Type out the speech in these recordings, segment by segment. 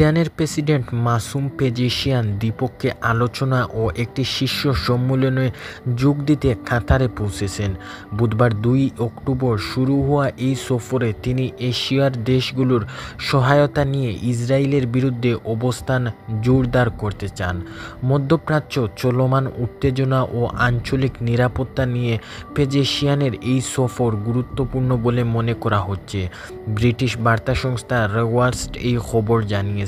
ইরানের প্রেসিডেন্ট মাসুম পেজেশিয়ান দ্বিপক্ষীয় আলোচনা ও একটি শীর্ষ সম্মেলনে যোগ দিতে কাতারে পৌঁছেছেন। বুধবার 2 অক্টোবর শুরু হওয়া এই সফরে তিনি এশিয়ার দেশগুলোর সহায়তা নিয়ে ইসরায়েলের বিরুদ্ধে অবস্থান জোরদার করতে চান। মধ্যপ্রাচ্য চলমান উত্তেজনা ও আঞ্চলিক নিরাপত্তা নিয়ে পেজেশিয়ানের এই সফর গুরুত্বপূর্ণ বলে মনে করা হচ্ছে। ব্রিটিশ বার্তা সংস্থা রয়টার্স এই খবর জানিয়েছে।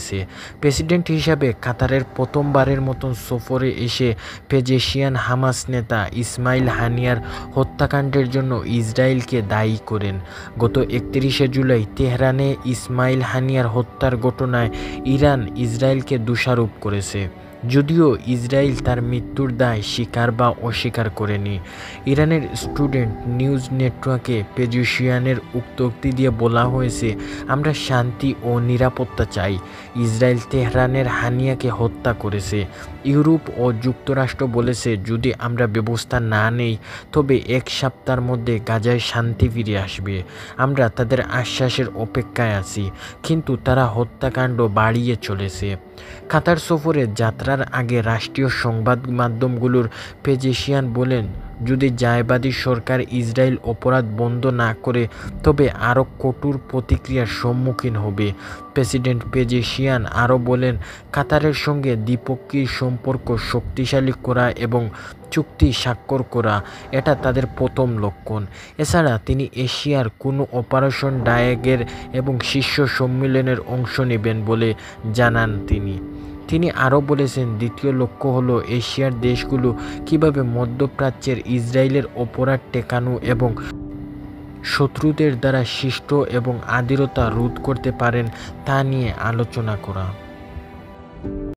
প্রেসিডেন্ট হিসাবে কাতারের প্রথমবারের মতন সফরে এসে পেজেশিয়ান হামাস নেতা ইসমাইল হানিয়ার হত্যাকাণ্ডের জন্য ইসরায়েলকে দায়ী করেন। গত 31 জুলাই তেহরানে ইসমাইল হানিয়ার হত্যার ঘটনায় ইরান ইসরায়েলকে দোষারোপ করেছে, যদিও ইসরায়েল তার মৃত্যুর দায় স্বীকার বা অস্বীকার করেনি। ইরানের স্টুডেন্ট নিউজ নেটওয়ার্কে পেজেশিয়ানের উক্তি দিয়ে বলা হয়েছে, আমরা শান্তি ও নিরাপত্তা চাই। ইসরায়েল তেহরানের হানিয়াকে হত্যা করেছে। ইউরোপ ও যুক্তরাষ্ট্র বলেছে, যদি আমরা ব্যবস্থা না নেই তবে 1 সপ্তাহের মধ্যে গাজায় শান্তি ফিরে আসবে। আমরা তাদের আশ্বাসের অপেক্ষায় আছি, কিন্তু তারা হত্যাকাণ্ড বাড়িয়ে চলেছে। কাতার সফরে যাত্রার আগে রাষ্ট্রীয় সংবাদ মাধ্যমগুলোর পেজেশিয়ান বলেন, যদি জায়বাদী সরকার ইসরায়েল অপরাধ বন্ধ না করে তবে আরও কঠোর প্রতিক্রিয়ার সম্মুখীন হবে। প্রেসিডেন্ট পেজেশিয়ান আরও বলেন, কাতারের সঙ্গে দ্বিপক্ষীয় সম্পর্ক শক্তিশালী করা এবং চুক্তি স্বাক্ষর করা এটা তাদের প্রথম লক্ষণ। এছাড়া তিনি এশিয়ার কোনো অপারেশন ডায়াগের এবং শীর্ষ সম্মেলনের অংশ নেবেন বলে জানান তিনি আরও বলেছেন, দ্বিতীয় লক্ষ্য হলো এশিয়ার দেশগুলো কীভাবে মধ্যপ্রাচ্যের ইসরায়েলের অপরাধ ঠেকানো এবং শত্রুদের দ্বারা সৃষ্ট এবং আধিরতা রোধ করতে পারেন তা নিয়ে আলোচনা করা।